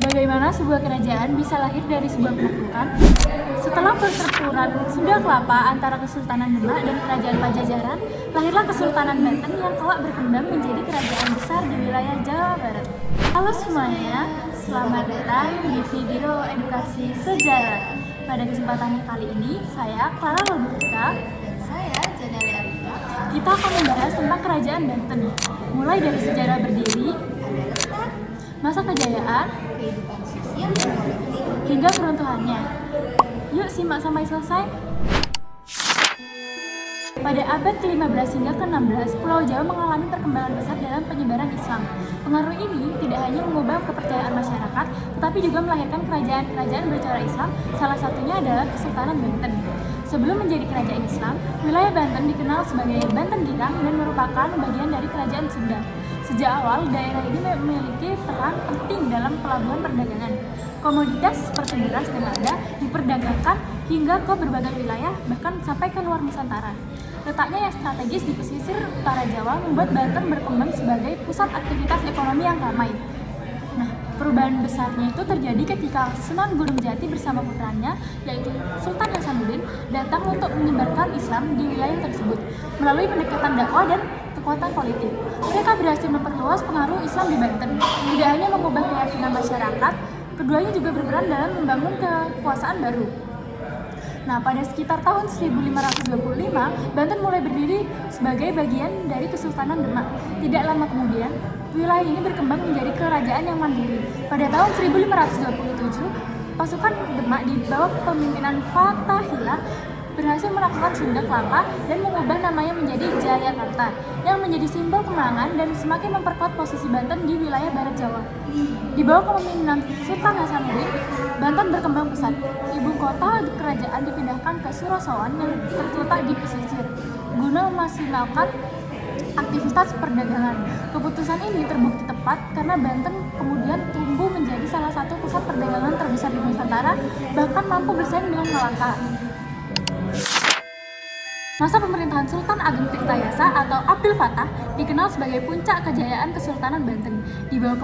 Bagaimana sebuah kerajaan bisa lahir dari sebuah penaklukan? Setelah pertempuran Sunda Kelapa antara Kesultanan Demak dan Kerajaan Pajajaran, lahirlah Kesultanan Banten yang kelak berkembang menjadi kerajaan besar di wilayah Jawa Barat. Halo semuanya, selamat datang di video edukasi sejarah. Pada kesempatan kali ini, saya Clara Lobuka Dan saya Janelle Arifah. Kita akan membahas tentang Kerajaan Banten, mulai dari sejarah berdiri, masa kejayaan, Kehidupan sosial dan politik. hingga keruntuhannya. Yuk simak sampai selesai. Pada abad ke-15 hingga ke-16, Pulau Jawa mengalami perkembangan besar dalam penyebaran Islam. Pengaruh ini tidak hanya mengubah kepercayaan masyarakat, tetapi juga melahirkan kerajaan-kerajaan bercorak Islam, salah satunya adalah Kesultanan Banten. Sebelum menjadi kerajaan Islam, wilayah Banten dikenal sebagai Banten Girang dan merupakan bagian dari Kerajaan Sunda. Sejak awal, daerah ini memiliki peran penting dalam pelabuhan perdagangan. Komoditas seperti beras dan lada diperdagangkan hingga ke berbagai wilayah, bahkan sampai ke luar Nusantara. Letaknya yang strategis di pesisir utara Jawa membuat Banten berkembang sebagai pusat aktivitas ekonomi yang ramai. Nah, perubahan besarnya itu terjadi ketika Sunan Gunung Jati bersama putranya, yaitu Sultan Hasanuddin, datang untuk menyebarkan Islam di wilayah tersebut melalui pendekatan dakwah dan kekuatan politik. Mereka berhasil memperluas pengaruh Islam di Banten. Tidak hanya mengubah keyakinan masyarakat, keduanya juga berperan dalam membangun kekuasaan baru. Nah, pada sekitar tahun 1525, Banten mulai berdiri sebagai bagian dari Kesultanan Demak. Tidak lama kemudian, wilayah ini berkembang menjadi kerajaan yang mandiri. Pada tahun 1527, pasukan Demak di bawah kepemimpinan Fatahillah berhasil melakukan Sunda Kelapa dan mengubah namanya menjadi Jayakarta, yang menjadi simbol kemenangan dan semakin memperkuat posisi Banten di wilayah Barat Jawa. Di bawah kepemimpinan Sultan Hasanuddin, Banten berkembang pesat. Ibu kota kerajaan dipindahkan ke Surosowan yang terletak di pesisir, guna memaksimalkan aktivitas perdagangan. Keputusan ini terbukti tepat karena Banten kemudian tumbuh menjadi salah satu pusat perdagangan terbesar di Nusantara, bahkan mampu bersaing dengan Malaka. Masa pemerintahan Sultan Ageng Tirtayasa atau Abdul Fattah dikenal sebagai puncak kejayaan Kesultanan Banten. Di bawah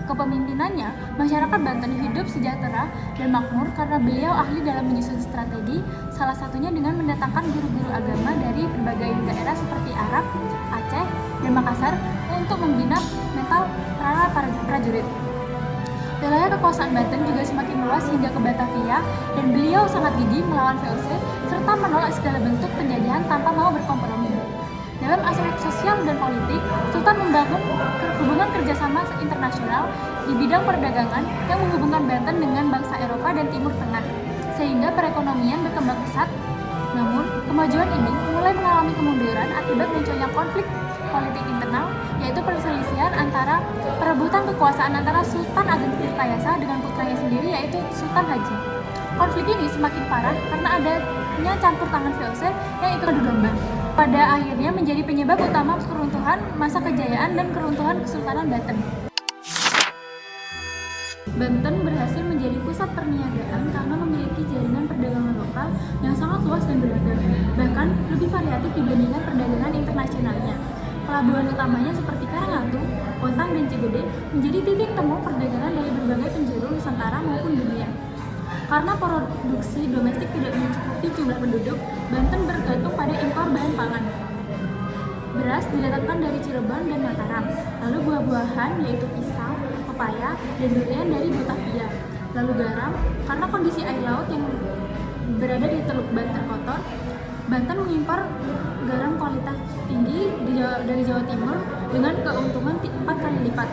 kepemimpinannya, masyarakat Banten hidup sejahtera dan makmur karena beliau ahli dalam menyusun strategi, salah satunya dengan mendatangkan guru-guru agama dari berbagai daerah seperti Arab, Aceh, dan Makassar untuk membina mental para prajurit. Wilayah kekuasaan Banten juga semakin luas hingga ke Batavia, dan beliau sangat gigih melawan VOC serta menolak segala bentuk penjajahan tanpa mau berkompromi. Dalam aspek sosial dan politik, Sultan membangun hubungan kerjasama internasional di bidang perdagangan yang menghubungkan Banten dengan bangsa Eropa dan Timur Tengah, sehingga perekonomian berkembang pesat. Namun, kemajuan ini mulai mengalami kemunduran akibat munculnya konflik politik internal, yaitu perselisihan antara perebutan kekuasaan antara Sultan Ageng Tirtayasa dengan putranya sendiri, yaitu Sultan Haji. Konflik ini semakin parah karena adanya campur tangan VOC yang ikut adu domba. Pada akhirnya menjadi penyebab utama keruntuhan masa kejayaan dan keruntuhan Kesultanan Banten. Banten berhasil menjadi pusat perniagaan karena memiliki jaringan perdagangan lokal yang sangat luas dan beragam, bahkan lebih variatif dibandingkan perdagangan internasionalnya. Pelabuhan utamanya seperti Karangatu, Bontang, dan Cigede menjadi titik temu perdagangan dari berbagai penjuru Nusantara maupun dunia. Karena produksi domestik tidak mencukupi jumlah penduduk, Banten bergantung pada impor bahan pangan. Beras didatangkan dari Cirebon dan Mataram, lalu buah-buahan yaitu pisang, pepaya, dan durian dari Batavia. Lalu garam, karena kondisi air laut yang berada di Teluk Banten kotor, Banten mengimpor garam kualitas tinggi dari Jawa Timur dengan keuntungan 4 kali lipat.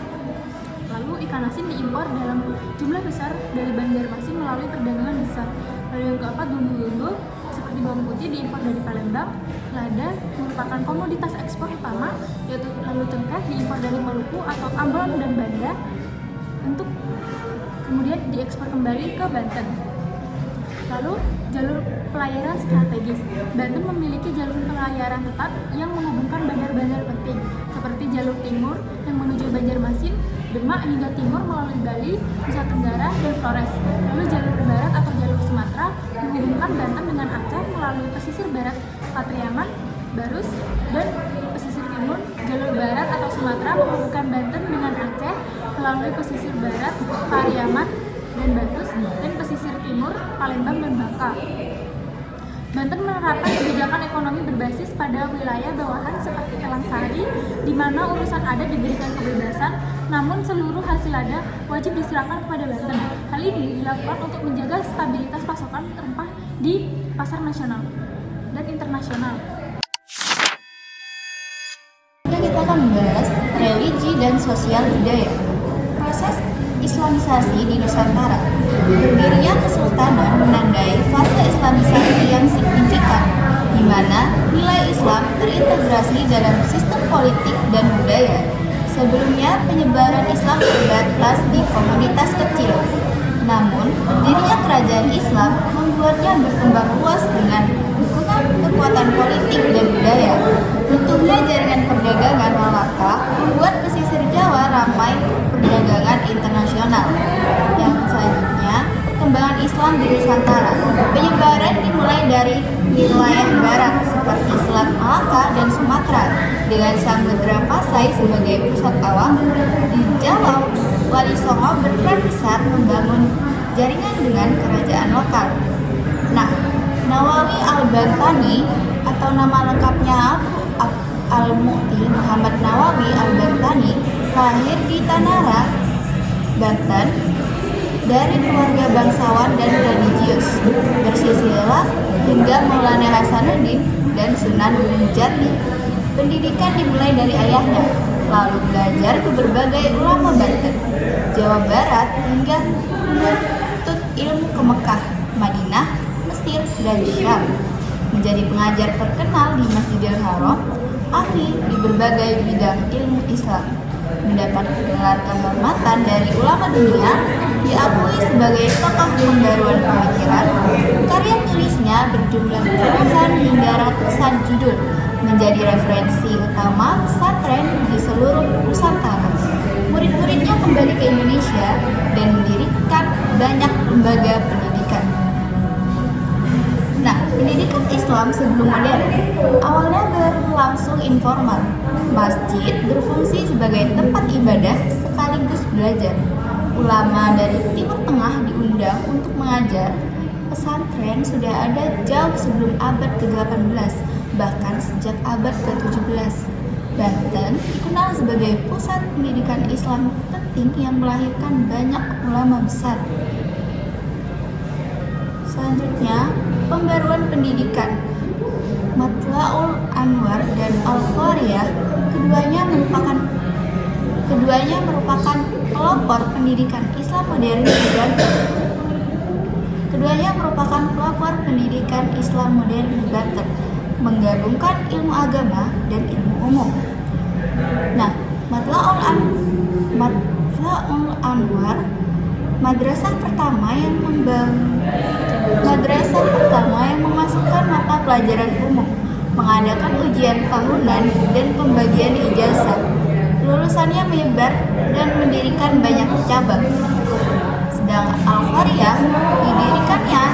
Lalu ikan asin diimpor dalam jumlah besar dari Banjarmasin melalui perdagangan besar. Lalu yang keempat, bumbu-bumbu seperti bawang putih diimpor dari Palembang. Lada merupakan komoditas ekspor utama, yaitu lalu cengkeh diimpor dari Maluku atau Ambon dan Banda untuk kemudian diekspor kembali ke Banten. Lalu jalur pelayaran strategis. Banten memiliki jalur pelayaran tetap yang menghubungkan bandar-bandar penting seperti jalur timur yang menuju Banjarmasin, Demak hingga timur melalui Bali, Nusa Tenggara, dan Flores. Lalu jalur barat atau jalur Sumatera menghubungkan Banten dengan Aceh melalui pesisir barat Patriaman Barus, dan pesisir timur, jalur barat atau Sumatera menghubungkan Banten dengan Aceh melalui pesisir barat Pariaman dan Barus, dan pesisir timur Palembang dan Bangka. Banten menerapkan kebijakan ekonomi berbasis pada wilayah bawahan seperti Elang Sari, di mana urusan adat diberikan kebebasan, namun seluruh hasil lada wajib diserahkan kepada Banten. Hal ini dilakukan untuk menjaga stabilitas pasokan rempah di pasar nasional dan internasional. Kita akan membahas religi dan sosial budaya. Proses Islamisasi di Nusantara. Berdirinya Kesultanan menandai fase Islamisasi yang signifikan, di mana nilai Islam terintegrasi dalam sistem politik dan budaya. Sebelumnya, penyebaran Islam terbatas di komunitas kecil. Namun, berdirinya kerajaan Islam membuatnya berkembang luas dengan dukungan kekuatan politik dan budaya. Runtuhnya jaringan perdagangan Malaka membuat pesisir Jawa ramai perdagangan internasional. Yang selanjutnya, perkembangan Islam di Nusantara. Penyebaran dimulai dari wilayah barat seperti Selat Malaka dan Sumatera dengan Samudra Pasai sebagai pusat awal. Di Jawa, Wali Songo berperan besar membangun jaringan dengan kerajaan lokal. Nah, Nawawi Al-Bantani atau nama lengkapnya Al-Mu'ti Muhammad Nawawi Al-Bantani lahir di Tanara, Banten, dari keluarga bangsawan dan religius, bersilsilah hingga Maulana Hasanuddin dan Sunan Gunung Jati. Pendidikan dimulai dari ayahnya, lalu belajar ke berbagai ulama Banten, Jawa Barat, hingga menuntut ilmu ke Mekah, Madinah, Mesir, dan Syam. Menjadi pengajar terkenal di Masjidil Haram, ahli di berbagai bidang ilmu Islam. Mendapat gelar kehormatan dari ulama dunia, diakui sebagai tokoh pembaruan pemikiran. Karya tulisnya berjumlah puluhan hingga ratusan judul, menjadi referensi utama pesantren di seluruh Nusantara. Murid-muridnya kembali ke Indonesia dan mendirikan banyak lembaga pendidikan. Nah, pendidikan Islam sebelum modern awalnya berlangsung informal. Masjid berfungsi sebagai tempat ibadah sekaligus belajar. Ulama dari Timur Tengah diundang untuk mengajar. Pesantren sudah ada jauh sebelum abad ke-18, bahkan sejak abad ke-17. Banten dikenal sebagai pusat pendidikan Islam penting yang melahirkan banyak ulama besar. Selanjutnya, pembaruan pendidikan. Matlaul Anwar dan Al-Qariyah keduanya merupakan pelopor pendidikan Islam modern di Banten. Keduanya merupakan pelopor pendidikan Islam modern di Banten, menggabungkan ilmu agama dan ilmu umum. Nah, Matlaul Anwar madrasah pertama yang memasukkan mata pelajaran umum, mengadakan ujian tahunan dan pembagian ijazah. Lulusannya menyebar dan mendirikan banyak cabang. Sedang Al-Qariyah didirikannya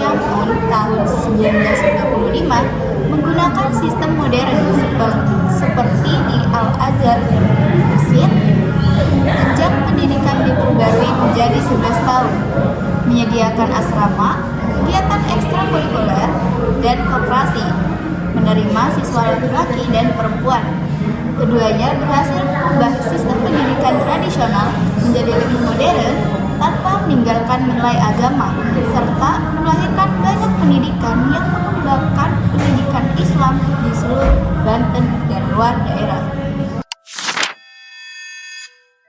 Syamun tahun 1925 menggunakan sistem modern seperti di Al-Azhar, Mesir. Jenjang pendidikan diperbarui menjadi 11 tahun, menyediakan asrama, kegiatan ekstrakurikuler, dan koperasi, menerima siswa laki-laki dan perempuan. Keduanya berhasil mengubah sistem pendidikan tradisional menjadi lebih modern tanpa meninggalkan nilai agama, serta melahirkan banyak pendidikan yang mengembangkan pendidikan Islam di seluruh Banten dan luar daerah.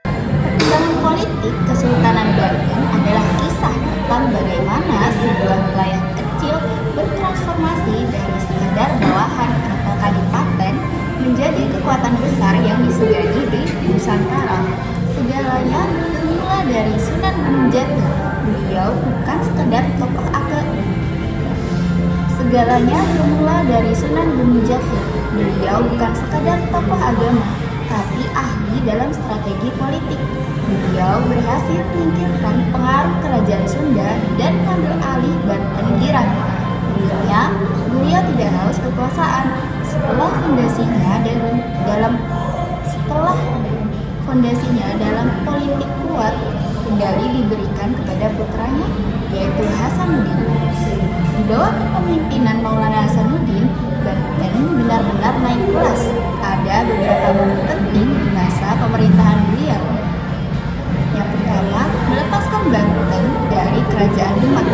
Perkembangan politik Kesultanan Banten adalah kisah tentang bagaimana sebuah wilayah kecil bertransformasi dari sekadar bawahan atau kadipaten menjadi kekuatan besar yang disegani di Nusantara. Segalanya bermula dari Sunan Gunung Jati. Beliau bukan sekedar tokoh agama. Segalanya bermula dari Sunan Gunung Jati. Beliau bukan sekadar tokoh agama, tapi ahli dalam strategi politik. Beliau berhasil menyingkirkan pengaruh kerajaan Sunda dan mengambil alih Banten Girang. Beliau tidak haus kekuasaan. Setelah diwariskan kepada putranya, yaitu Hasanuddin. Di bawah kepemimpinan Maulana Hasanuddin, Banten benar-benar naik kelas. Ada beberapa momen penting di masa pemerintahan beliau. Yang pertama, melepaskan Banten dari Kerajaan Demak.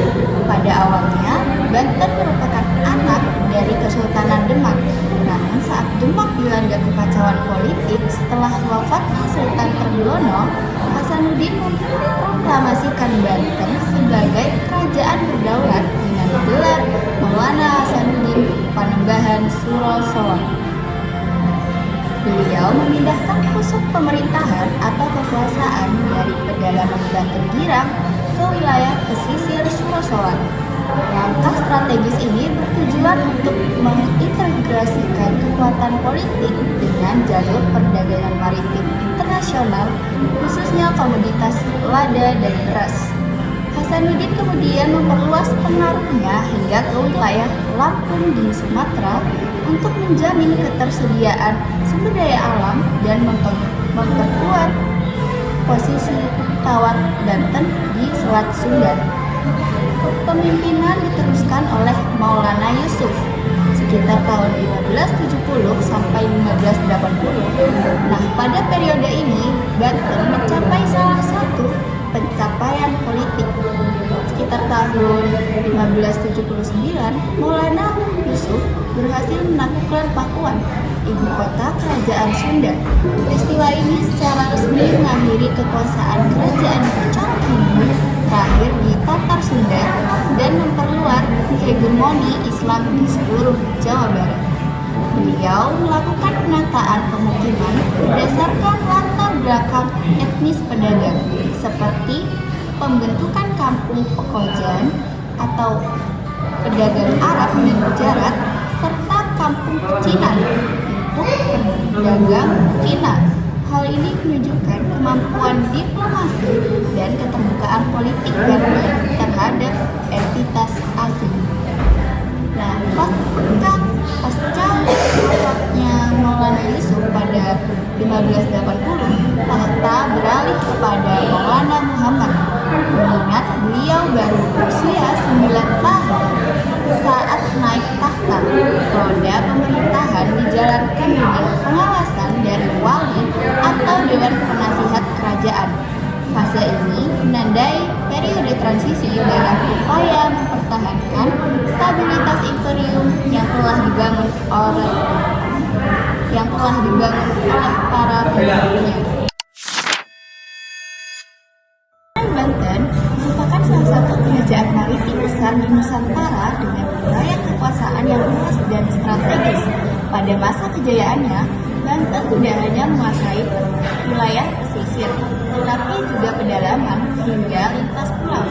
Pada awalnya, Banten merupakan anak dari Kesultanan Demak. Namun saat Demak dilanda kekacauan politik setelah wafatnya Sultan Trenggono, Hasanuddin memproklamasikan Banten sebagai kerajaan berdaulat dengan gelar Maulana Hasanuddin Panembahan Suro Sowan. Beliau memindahkan pusat pemerintahan atau kekuasaan dari pedalaman Banten Girang ke wilayah pesisir Suro Sowan. Langkah strategis ini bertujuan untuk mengintegrasikan kekuatan politik dengan jalur perdagangan maritim internasional, khususnya komoditas lada dan beras. Hasanuddin kemudian memperluas pengaruhnya hingga ke wilayah Lampung di Sumatera untuk menjamin ketersediaan sumber daya alam dan memperkuat posisi tawar Banten di Selat Sunda. Kepemimpinan diteruskan oleh Maulana Yusuf sekitar tahun 1570 sampai 1580. Nah, pada periode ini Banten mencapai salah satu pencapaian politik. Sekitar tahun 1579, Maulana Yusuf berhasil menaklukkan Pakuan, ibu kota kerajaan Sunda. Peristiwa ini secara resmi mengakhiri kekuasaan kerajaan Coro Timur terakhir di Tatar Sunda dan memperluas hegemoni Islam di seluruh Jawa Barat. Beliau melakukan penataan pemukiman berdasarkan latar belakang etnis pedagang, seperti pembentukan kampung pekojan atau pedagang Arab dan Gujarat, serta kampung pecinan untuk pedagang Cina. Hal ini menunjukkan kemampuan diplomasi dan keterbukaan politik Banten terhadap entitas asing. Nah, pasca wafatnya Maulana Yusuf pada 1580, tahta beralih kepada Maulana Muhammad. Mengingat beliau baru berusia 9 tahun saat naik tahta, roda pemerintahan dijalankan dengan pengawasan dari wali atau dewan penasihat kerajaan. Fase ini menandai periode transisi dalam upaya mempertahankan stabilitas imperium yang telah dibangun oleh para penduduknya. Banten merupakan salah satu kerajaan maritim besar di Nusantara dengan wilayah kekuasaan yang luas dan strategis. Pada masa kejayaannya, Banten tidak hanya menguasai wilayah pesisir, tetapi juga pedalaman hingga lintas pulau.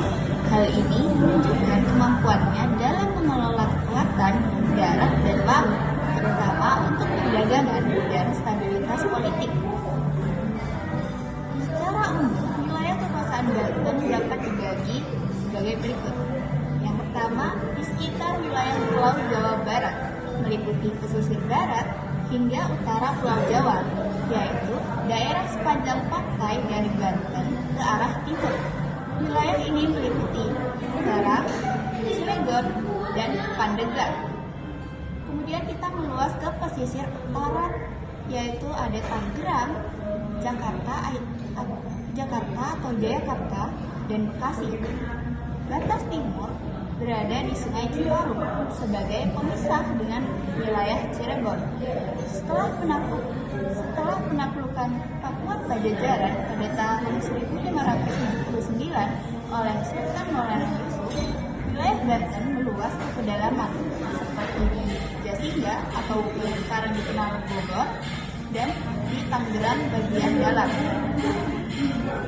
Hal ini menunjukkan kemampuannya dalam mengelola kekuatan darat dan laut, terutama untuk perdagangan dan stabilitas politik. Secara umum, wilayah kekuasaan Banten dapat dibagi sebagai berikut. Yang pertama, di sekitar wilayah Pulau Jawa Barat, meliputi pesisir barat hingga utara Pulau Jawa, yaitu daerah sepanjang pantai dari Banten ke arah timur. Wilayah ini meliputi Serang, Cilegon, dan Pandeglang. Kemudian kita meluas ke pesisir utara, yaitu ada Tangerang, Jakarta atau Jayakarta, dan Bekasi. Batas timur berada di Sungai Citarum sebagai pemisah dengan wilayah Cirebon. Setelah penaklukan Papua Pajajaran pada tahun 1579 oleh Sultan Maulana Yusuf, wilayah Banten meluas ke pedalaman seperti di Jasinga atau yang sekarang dikenal Bogor dan di Tangerang bagian dalam.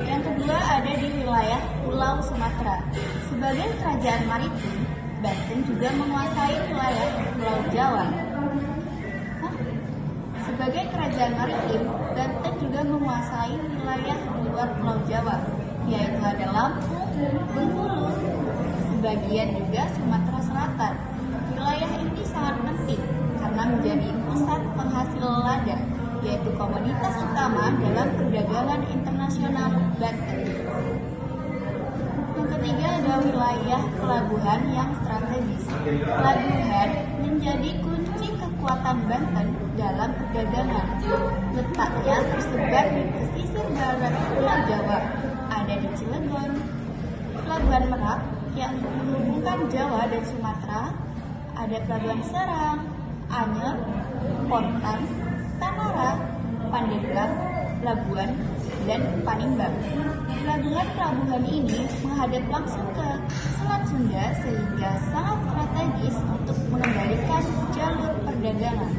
Yang kedua ada di wilayah Pulau Sumatera. Sebagai kerajaan maritim, Banten juga menguasai wilayah Pulau Jawa. Sebagai kerajaan maritim, Banten juga menguasai wilayah di luar Pulau Jawa, yaitu ada Lampung, Bengkulu, sebagian juga Sumatera Selatan. Wilayah ini sangat penting karena menjadi pusat penghasil lada, yaitu komoditas utama dalam perdagangan internasional Banten. wilayah pelabuhan yang strategis. Pelabuhan menjadi kunci kekuatan Banten dalam perdagangan. Letaknya tersebar di pesisir barat Pulau Jawa, ada di Cilegon, Pelabuhan Merak yang menghubungkan Jawa dan Sumatera, ada Pelabuhan Serang, Anyer, Pontan, Tanara, Pandeglang, Labuan, dan Panimbang. Pelabuhan-pelabuhan ini menghadap langsung ke Selat Sunda sehingga sangat strategis untuk mengendalikan jalur perdagangan.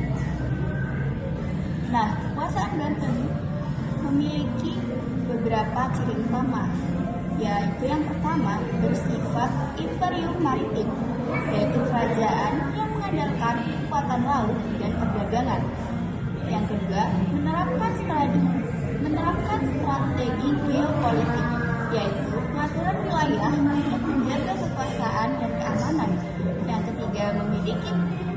Nah, kekuasaan Banten memiliki beberapa ciri utama, yaitu yang pertama bersifat imperium maritim, yaitu kerajaan yang mengandalkan kekuatan laut dan perdagangan. Yang kedua, menerapkan strategi geopolitik, yaitu pengaturan wilayah untuk menjaga kekuasaan dan keamanan. Yang ketiga, memiliki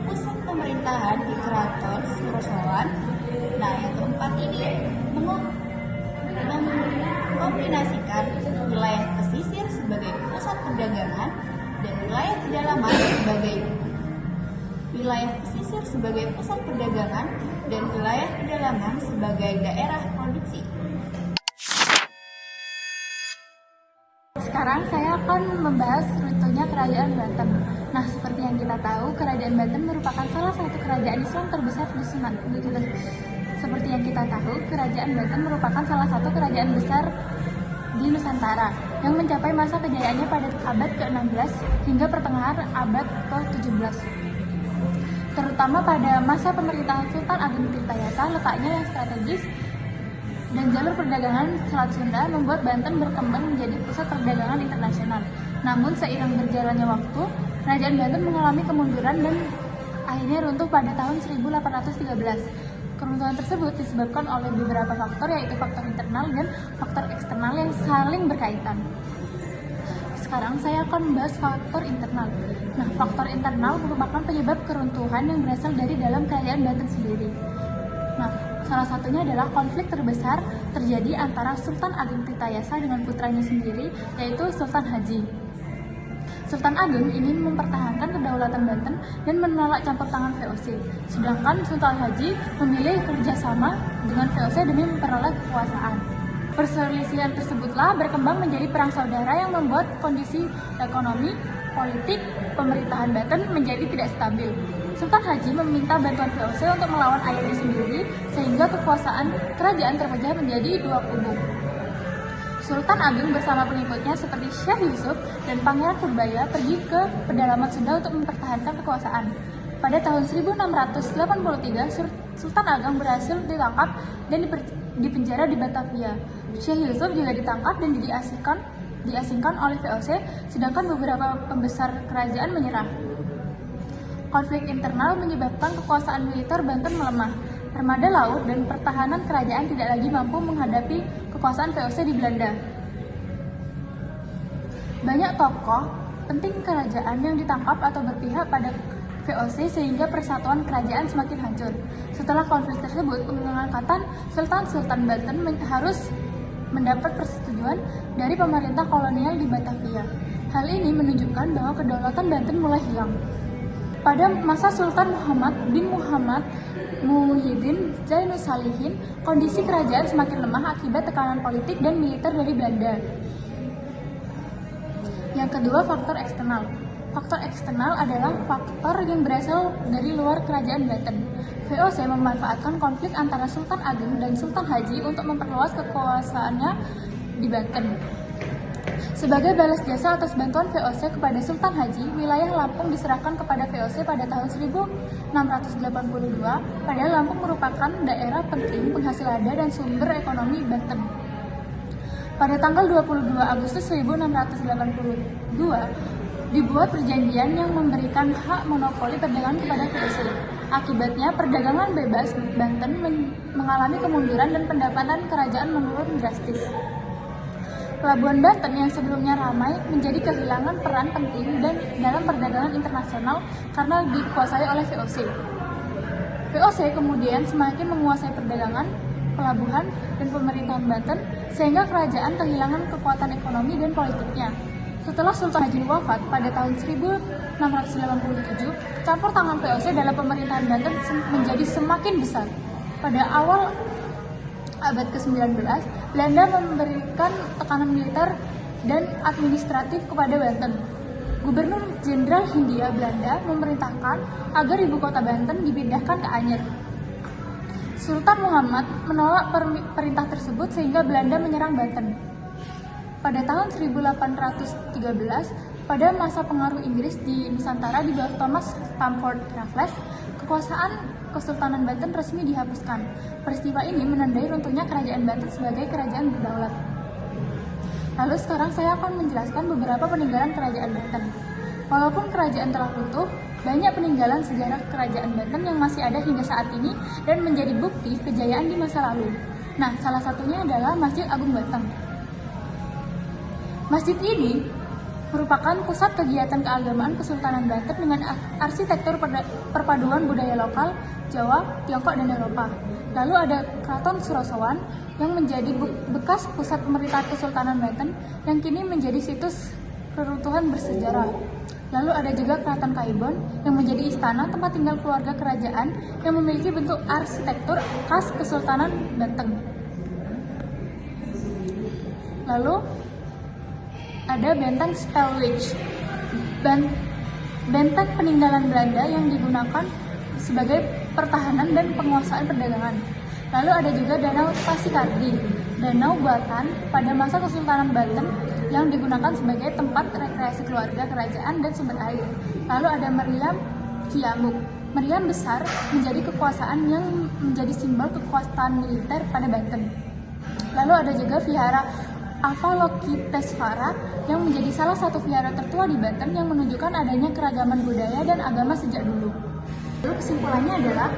pusat pemerintahan di Keraton Surosowan. Nah, yang keempat ini mengkombinasikan wilayah pesisir sebagai pusat perdagangan dan wilayah pedalaman sebagai pusat perdagangan dan wilayah pedalaman sebagai daerah produksi. Sekarang saya akan membahas rutenya Kerajaan Banten. Nah, seperti yang kita tahu, Kerajaan Banten merupakan salah satu kerajaan Islam terbesar di Nusantara. Seperti yang kita tahu, Kerajaan Banten merupakan salah satu kerajaan besar di Nusantara yang mencapai masa kejayaannya pada abad ke-16 hingga pertengahan abad ke-17. Terutama pada masa pemerintahan Sultan Ageng Tirtayasa, letaknya yang strategis dan jalur perdagangan Selat Sunda membuat Banten berkembang menjadi pusat perdagangan internasional. Namun seiring berjalannya waktu, Kerajaan Banten mengalami kemunduran dan akhirnya runtuh pada tahun 1813. Keruntuhan tersebut disebabkan oleh beberapa faktor, yaitu faktor internal dan faktor eksternal yang saling berkaitan. Sekarang saya akan membahas faktor internal. Nah, faktor internal merupakan penyebab keruntuhan yang berasal dari dalam kerajaan Banten sendiri. Nah, salah satunya adalah konflik terbesar terjadi antara Sultan Ageng Tirtayasa dengan putranya sendiri, yaitu Sultan Haji. Sultan Ageng ingin mempertahankan kedaulatan Banten dan menolak campur tangan VOC. Sedangkan Sultan Haji memilih kerjasama dengan VOC demi memperoleh kekuasaan. Perselisihan tersebutlah berkembang menjadi perang saudara yang membuat kondisi ekonomi, politik, pemerintahan Banten menjadi tidak stabil. Sultan Haji meminta bantuan VOC untuk melawan ayahnya sendiri, sehingga kekuasaan kerajaan terpecah menjadi dua kubu. Sultan Ageng bersama pengikutnya seperti Syekh Yusuf dan Pangeran Purbaya pergi ke pedalaman Sunda untuk mempertahankan kekuasaan. Pada tahun 1683, Sultan Ageng berhasil ditangkap dan dipenjara di Batavia. Syekh Yusuf juga ditangkap dan diasingkan oleh VOC, sedangkan beberapa pembesar kerajaan menyerah. Konflik internal menyebabkan kekuasaan militer Banten melemah. Armada laut dan pertahanan kerajaan tidak lagi mampu menghadapi kekuasaan VOC di Belanda. Banyak tokoh penting kerajaan yang ditangkap atau berpihak pada VOC sehingga persatuan kerajaan semakin hancur. Setelah konflik tersebut, pengangkatan Sultan Banten harus mendapat persetujuan dari pemerintah kolonial di Batavia. Hal ini menunjukkan bahwa kedaulatan Banten mulai hilang. Pada masa Sultan Muhammad bin Muhammad Muhyiddin Zainus Salihin, kondisi kerajaan semakin lemah akibat tekanan politik dan militer dari Belanda. Yang kedua, faktor eksternal. Faktor eksternal adalah faktor yang berasal dari luar kerajaan Banten. VOC memanfaatkan konflik antara Sultan Ageng dan Sultan Haji untuk memperluas kekuasaannya di Banten. Sebagai balas jasa atas bantuan VOC kepada Sultan Haji, wilayah Lampung diserahkan kepada VOC pada tahun 1682, padahal Lampung merupakan daerah penting penghasil lada dan sumber ekonomi Banten. Pada tanggal 22 Agustus 1682, dibuat perjanjian yang memberikan hak monopoli perdagangan kepada VOC. Akibatnya, perdagangan bebas Banten mengalami kemunduran dan pendapatan kerajaan menurun drastis. Pelabuhan Banten yang sebelumnya ramai menjadi kehilangan peran penting dan dalam perdagangan internasional karena dikuasai oleh VOC. VOC kemudian semakin menguasai perdagangan, pelabuhan, dan pemerintahan Banten sehingga kerajaan kehilangan kekuatan ekonomi dan politiknya. Setelah Setelah Sultan Majid wafat pada tahun 1687, campur tangan VOC dalam pemerintahan Banten menjadi semakin besar. Pada awal abad ke-19, Belanda memberikan tekanan militer dan administratif kepada Banten. Gubernur Jenderal Hindia Belanda memerintahkan agar ibu kota Banten dipindahkan ke Anyer. Sultan Muhammad menolak perintah tersebut sehingga Belanda menyerang Banten. Pada tahun 1813, pada masa pengaruh Inggris di Nusantara di bawah Thomas Stamford Raffles, kekuasaan Kesultanan Banten resmi dihapuskan. Peristiwa ini menandai runtuhnya kerajaan Banten sebagai kerajaan berdaulat. Lalu sekarang saya akan menjelaskan beberapa peninggalan kerajaan Banten. Walaupun kerajaan telah runtuh, banyak peninggalan sejarah kerajaan Banten yang masih ada hingga saat ini dan menjadi bukti kejayaan di masa lalu. Nah, salah satunya adalah Masjid Agung Banten. Masjid ini merupakan pusat kegiatan keagamaan Kesultanan Banten dengan arsitektur perpaduan budaya lokal, Jawa, Tiongkok, dan Eropa. Lalu ada Keraton Surosowan yang menjadi bekas pusat pemerintahan Kesultanan Banten yang kini menjadi situs reruntuhan bersejarah. Lalu ada juga Keraton Kaibon yang menjadi istana tempat tinggal keluarga kerajaan yang memiliki bentuk arsitektur khas Kesultanan Banten. Lalu ada Benteng Spelwich, benteng peninggalan Belanda yang digunakan sebagai pertahanan dan penguasaan perdagangan. Lalu ada juga Danau Pasikardi, danau buatan pada masa Kesultanan Banten yang digunakan sebagai tempat rekreasi keluarga kerajaan dan sumber air. Lalu ada Meriam Kiamuk. Meriam besar menjadi kekuasaan yang menjadi simbol kekuasaan militer pada Banten. Lalu ada juga Vihara Avalokitesvara yang menjadi salah satu vihara tertua di Banten yang menunjukkan adanya keragaman budaya dan agama sejak dulu. Lalu kesimpulannya adalah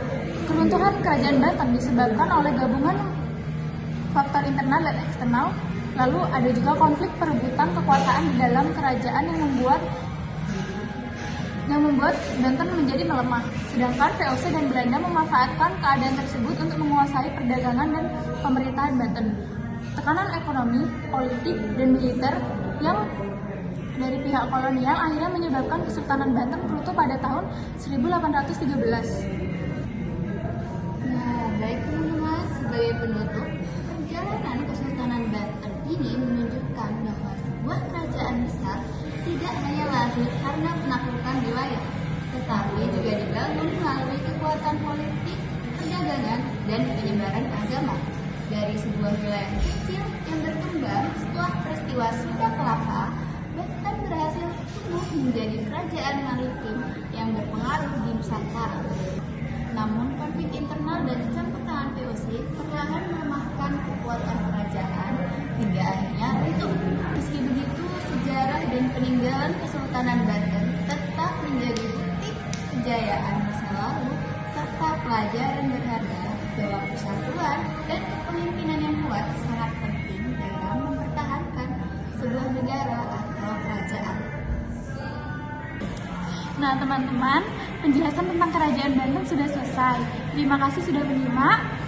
keruntuhan kerajaan Banten disebabkan oleh gabungan faktor internal dan eksternal. Lalu ada juga konflik perebutan kekuasaan di dalam kerajaan yang membuat Banten menjadi melemah. Sedangkan VOC dan Belanda memanfaatkan keadaan tersebut untuk menguasai perdagangan dan pemerintahan Banten. Tekanan ekonomi, politik, dan militer yang dari pihak kolonial akhirnya menyebabkan Kesultanan Banten runtuh pada tahun 1813. Nah, baik teman-teman, sebagai penutup, perjalanan Kesultanan Banten ini menunjukkan bahwa sebuah kerajaan besar tidak hanya lahir karena menaklukkan wilayah, tetapi juga dibangun melalui kekuatan politik, perdagangan, dan penyebaran agama. Dari sebuah wilayah kecil yang berkembang setelah peristiwa Sunda Kelapa, Banten berhasil tumbuh menjadi kerajaan maritim yang berpengaruh di Nusantara. Namun konflik internal dan campur tangan VOC perlahan melemahkan kekuatan kerajaan hingga akhirnya runtuh. Meski begitu, sejarah dan peninggalan Kesultanan Banten tetap menjadi bukti kejayaan masa lalu serta pelajaran berharga bahwa persatuan dan kepemimpinan yang kuat sangat penting dalam mempertahankan sebuah negara atau kerajaan. Nah teman-teman, penjelasan tentang kerajaan Banten sudah selesai. Terima kasih sudah menyimak.